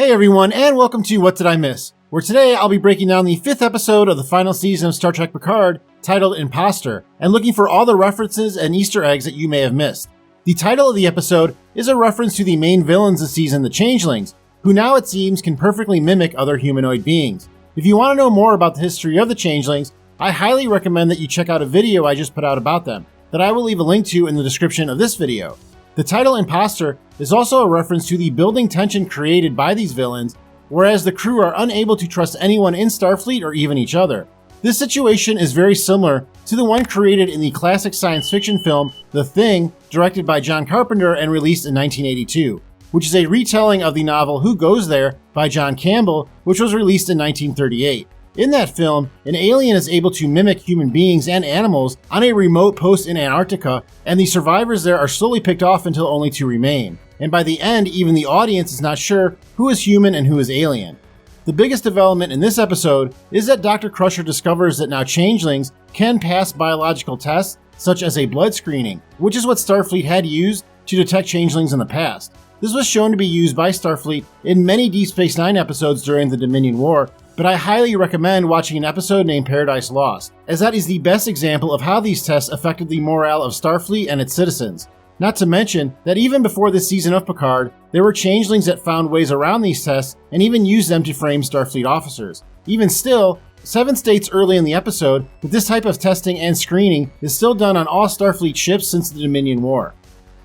Hey everyone, and welcome to What Did I Miss? Where today I'll be breaking down the 5th episode of the final season of Star Trek Picard, titled Imposter, and looking for all the references and Easter eggs that you may have missed. The title of the episode is a reference to the main villains this season, the Changelings, who now it seems can perfectly mimic other humanoid beings. If you want to know more about the history of the Changelings, I highly recommend that you check out a video I just put out about them, that I will leave a link to in the description of this video. The title Imposter is also a reference to the building tension created by these villains, whereas the crew are unable to trust anyone in Starfleet or even each other. This situation is very similar to the one created in the classic science fiction film The Thing, directed by John Carpenter and released in 1982, which is a retelling of the novel Who Goes There by John Campbell, which was released in 1938. In that film, an alien is able to mimic human beings and animals on a remote post in Antarctica, and the survivors there are slowly picked off until only two remain. And by the end, even the audience is not sure who is human and who is alien. The biggest development in this episode is that Dr. Crusher discovers that now changelings can pass biological tests, such as a blood screening, which is what Starfleet had used to detect changelings in the past. This was shown to be used by Starfleet in many Deep Space Nine episodes during the Dominion War, but I highly recommend watching an episode named Paradise Lost, as that is the best example of how these tests affected the morale of Starfleet and its citizens. Not to mention that even before this season of Picard, there were changelings that found ways around these tests and even used them to frame Starfleet officers. Even still, Seven states early in the episode that this type of testing and screening is still done on all Starfleet ships since the Dominion War.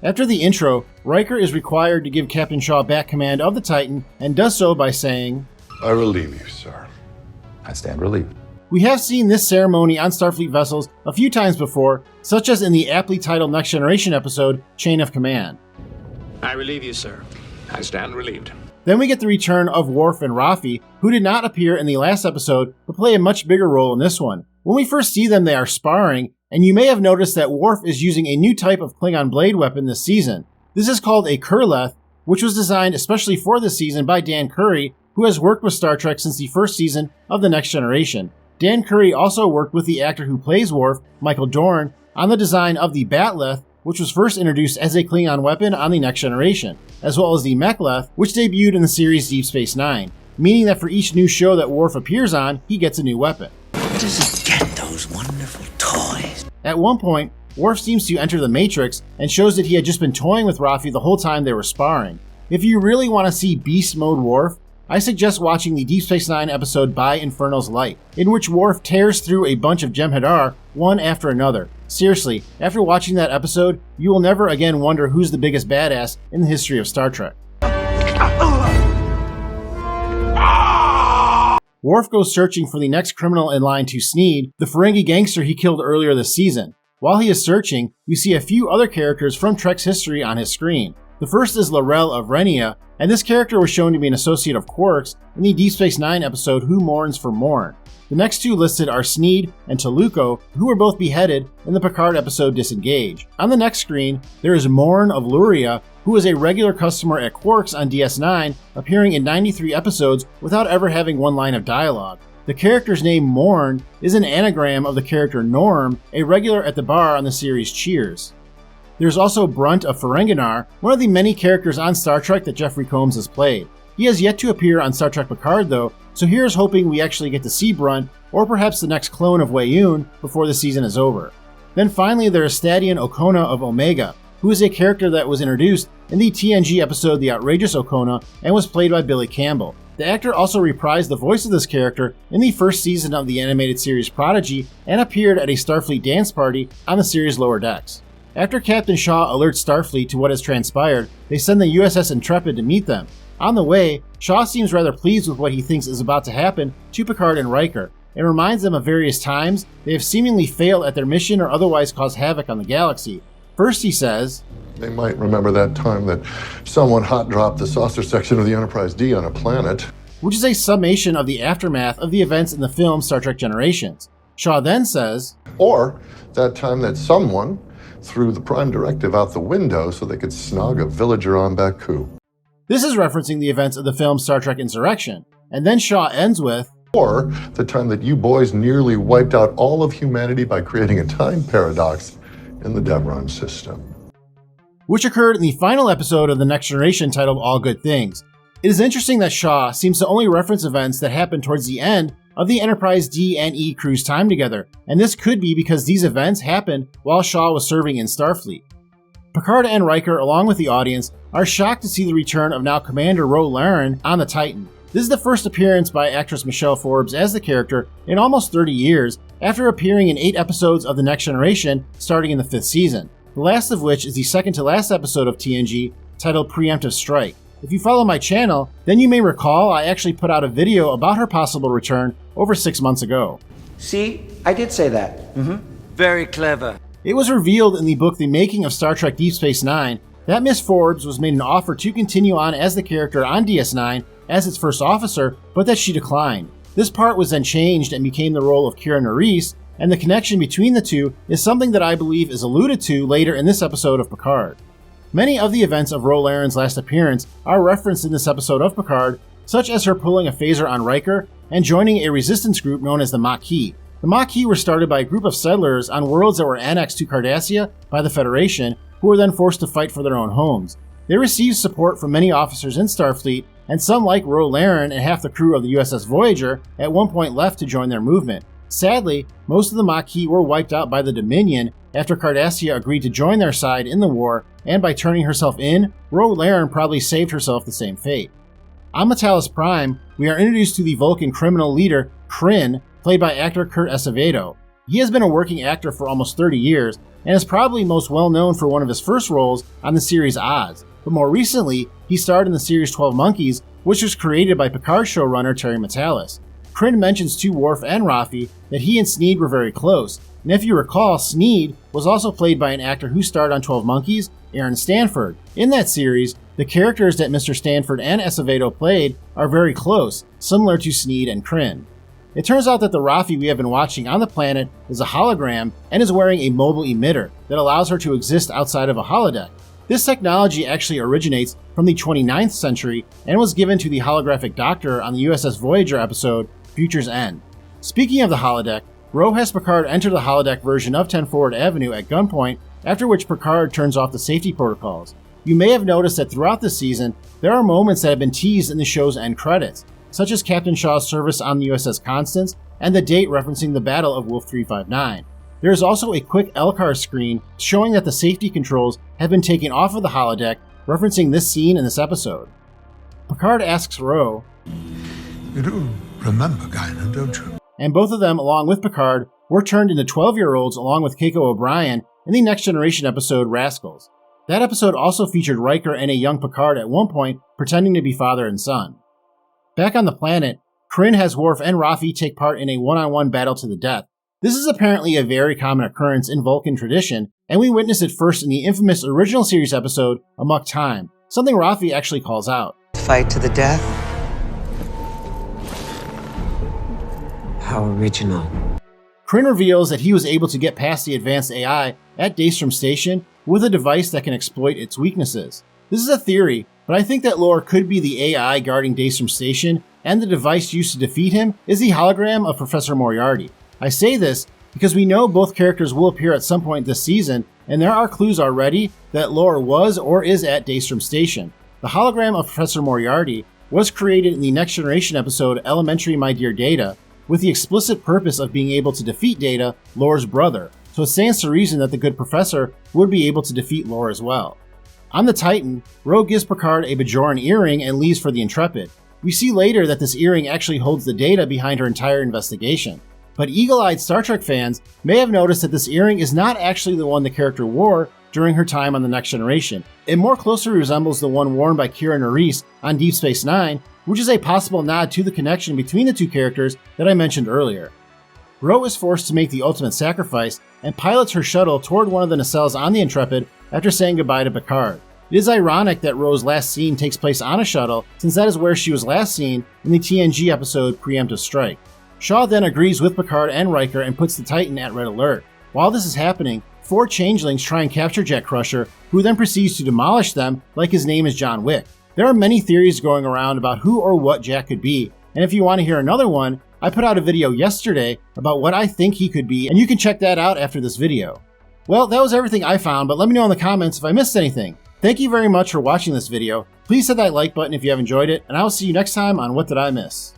After the intro, Riker is required to give Captain Shaw back command of the Titan and does so by saying, "I relieve you, sir." I stand relieved. We have seen this ceremony on Starfleet vessels a few times before, such as in the aptly titled Next Generation episode, Chain of Command. I relieve you, sir. I stand relieved. Then we get the return of Worf and Raffi, who did not appear in the last episode, but play a much bigger role in this one. When we first see them, they are sparring, and you may have noticed that Worf is using a new type of Klingon blade weapon this season. This is called a Kurleth, which was designed especially for this season by Dan Curry, who has worked with Star Trek since the first season of The Next Generation. Dan Curry also worked with the actor who plays Worf, Michael Dorn, on the design of the Batleth, which was first introduced as a Klingon weapon on The Next Generation, as well as the Mechleth, which debuted in the series Deep Space Nine, meaning that for each new show that Worf appears on, he gets a new weapon. Where does he get those wonderful toys? At one point, Worf seems to enter the Matrix and shows that he had just been toying with Raffi the whole time they were sparring. If you really want to see Beast Mode Worf, I suggest watching the Deep Space Nine episode By Inferno's Light, in which Worf tears through a bunch of Jem'Hadar, one after another. Seriously, after watching that episode, you will never again wonder who's the biggest badass in the history of Star Trek. Worf goes searching for the next criminal in line to Sneed, the Ferengi gangster he killed earlier this season. While he is searching, we see a few other characters from Trek's history on his screen. The first is L'Rell of Renia, and this character was shown to be an associate of Quark's in the Deep Space Nine episode Who Mourns for Morn. The next two listed are Sneed and Toluco, who were both beheaded in the Picard episode Disengage. On the next screen, there is Morn of Luria, who is a regular customer at Quark's on DS9, appearing in 93 episodes without ever having one line of dialogue. The character's name Morn is an anagram of the character Norm, a regular at the bar on the series Cheers. There's also Brunt of Ferenginar, one of the many characters on Star Trek that Jeffrey Combs has played. He has yet to appear on Star Trek Picard though, so here's hoping we actually get to see Brunt, or perhaps the next clone of Weyoun, before the season is over. Then finally there is Stadion Okona of Omega, who is a character that was introduced in the TNG episode The Outrageous Okona and was played by Billy Campbell. The actor also reprised the voice of this character in the first season of the animated series Prodigy and appeared at a Starfleet dance party on the series Lower Decks. After Captain Shaw alerts Starfleet to what has transpired, they send the USS Intrepid to meet them. On the way, Shaw seems rather pleased with what he thinks is about to happen to Picard and Riker, and reminds them of various times they have seemingly failed at their mission or otherwise caused havoc on the galaxy. First he says, They might remember that time that someone hot-dropped the saucer section of the Enterprise D on a planet. which is a summation of the aftermath of the events in the film Star Trek Generations. Shaw then says, Or that time that someone threw the Prime Directive out the window so they could snog a villager on Baku. This is referencing the events of the film Star Trek Insurrection. And then Shaw ends with, Or the time that you boys nearly wiped out all of humanity by creating a time paradox in the Devron system. which occurred in the final episode of The Next Generation titled All Good Things. It is interesting that Shaw seems to only reference events that happened towards the end of the Enterprise D and E crew's time together, and this could be because these events happened while Shaw was serving in Starfleet. Picard and Riker, along with the audience, are shocked to see the return of now Commander Ro Laren on the Titan. This is the first appearance by actress Michelle Forbes as the character in almost 30 years, after appearing in 8 episodes of The Next Generation starting in the 5th season, the last of which is the second to last episode of TNG titled Preemptive Strike. If you follow my channel, then you may recall I actually put out a video about her possible return over 6 months ago. See, I did say that. Very clever. It was revealed in the book The Making of Star Trek Deep Space Nine that Miss Forbes was made an offer to continue on as the character on DS9 as its first officer, but that she declined. This part was then changed and became the role of Kira Nerys, and the connection between the two is something that I believe is alluded to later in this episode of Picard. Many of the events of Ro Laren's last appearance are referenced in this episode of Picard, such as her pulling a phaser on Riker and joining a resistance group known as the Maquis. The Maquis were started by a group of settlers on worlds that were annexed to Cardassia by the Federation, who were then forced to fight for their own homes. They received support from many officers in Starfleet, and some like Ro Laren and half the crew of the USS Voyager at one point left to join their movement. Sadly, most of the Maquis were wiped out by the Dominion after Cardassia agreed to join their side in the war, and by turning herself in, Ro Laren probably saved herself the same fate. On Metalis Prime, we are introduced to the Vulcan criminal leader, Kryn, played by actor Kurt Acevedo. He has been a working actor for almost 30 years, and is probably most well known for one of his first roles on the series Oz, but more recently, he starred in the series 12 Monkeys, which was created by Picard showrunner Terry Matalas. Kryn mentions to Worf and Raffi that he and Sneed were very close, and if you recall, Sneed was also played by an actor who starred on 12 Monkeys, Aaron Stanford. In that series, the characters that Mr. Stanford and Acevedo played are very close, similar to Sneed and Kryn. It turns out that the Raffi we have been watching on the planet is a hologram and is wearing a mobile emitter that allows her to exist outside of a holodeck. This technology actually originates from the 29th century and was given to the holographic doctor on the USS Voyager episode Future's End. Speaking of the holodeck, Ro has Picard enter the holodeck version of 10 Forward Avenue at gunpoint, after which Picard turns off the safety protocols. You may have noticed that throughout the season, there are moments that have been teased in the show's end credits, such as Captain Shaw's service on the USS Constance and the date referencing the Battle of Wolf 359. There is also a quick LCAR screen showing that the safety controls have been taken off of the holodeck, referencing this scene in this episode. Picard asks Ro, "You do remember Guinan, don't you?" And both of them, along with Picard, were turned into 12-year-olds along with Keiko O'Brien in the Next Generation episode Rascals. That episode also featured Riker and a young Picard at one point pretending to be father and son. Back on the planet, Kryn has Worf and Raffi take part in a one-on-one battle to the death. This is apparently a very common occurrence in Vulcan tradition, and we witness it first in the infamous original series episode, Amok Time, something Raffi actually calls out. Fight to the death? How original. Kryn reveals that he was able to get past the advanced AI at Daystrom Station with a device that can exploit its weaknesses. This is a theory, but I think that lore could be the AI guarding Daystrom Station, and the device used to defeat him is the hologram of Professor Moriarty. I say this because we know both characters will appear at some point this season, and there are clues already that Lore was or is at Daystrom Station. The hologram of Professor Moriarty was created in the Next Generation episode Elementary My Dear Data, with the explicit purpose of being able to defeat Data, Lore's brother, so it stands to reason that the good professor would be able to defeat Lore as well. On the Titan, Ro gives Picard a Bajoran earring and leaves for the Intrepid. We see later that this earring actually holds the data behind her entire investigation. But eagle-eyed Star Trek fans may have noticed that this earring is not actually the one the character wore during her time on The Next Generation. It more closely resembles the one worn by Kira Nerys on Deep Space Nine, which is a possible nod to the connection between the two characters that I mentioned earlier. Ro is forced to make the ultimate sacrifice and pilots her shuttle toward one of the nacelles on the Intrepid after saying goodbye to Picard. It is ironic that Ro's last scene takes place on a shuttle, since that is where she was last seen in the TNG episode Preemptive Strike. Shaw then agrees with Picard and Riker and puts the Titan at red alert. While this is happening, 4 changelings try and capture Jet Crusher, who then proceeds to demolish them like his name is John Wick. There are many theories going around about who or what Jack could be, and if you want to hear another one, I put out a video yesterday about what I think he could be, and you can check that out after this video. Well, that was everything I found, but let me know in the comments if I missed anything. Thank you very much for watching this video. Please hit that like button if you have enjoyed it, and I will see you next time on What Did I Miss?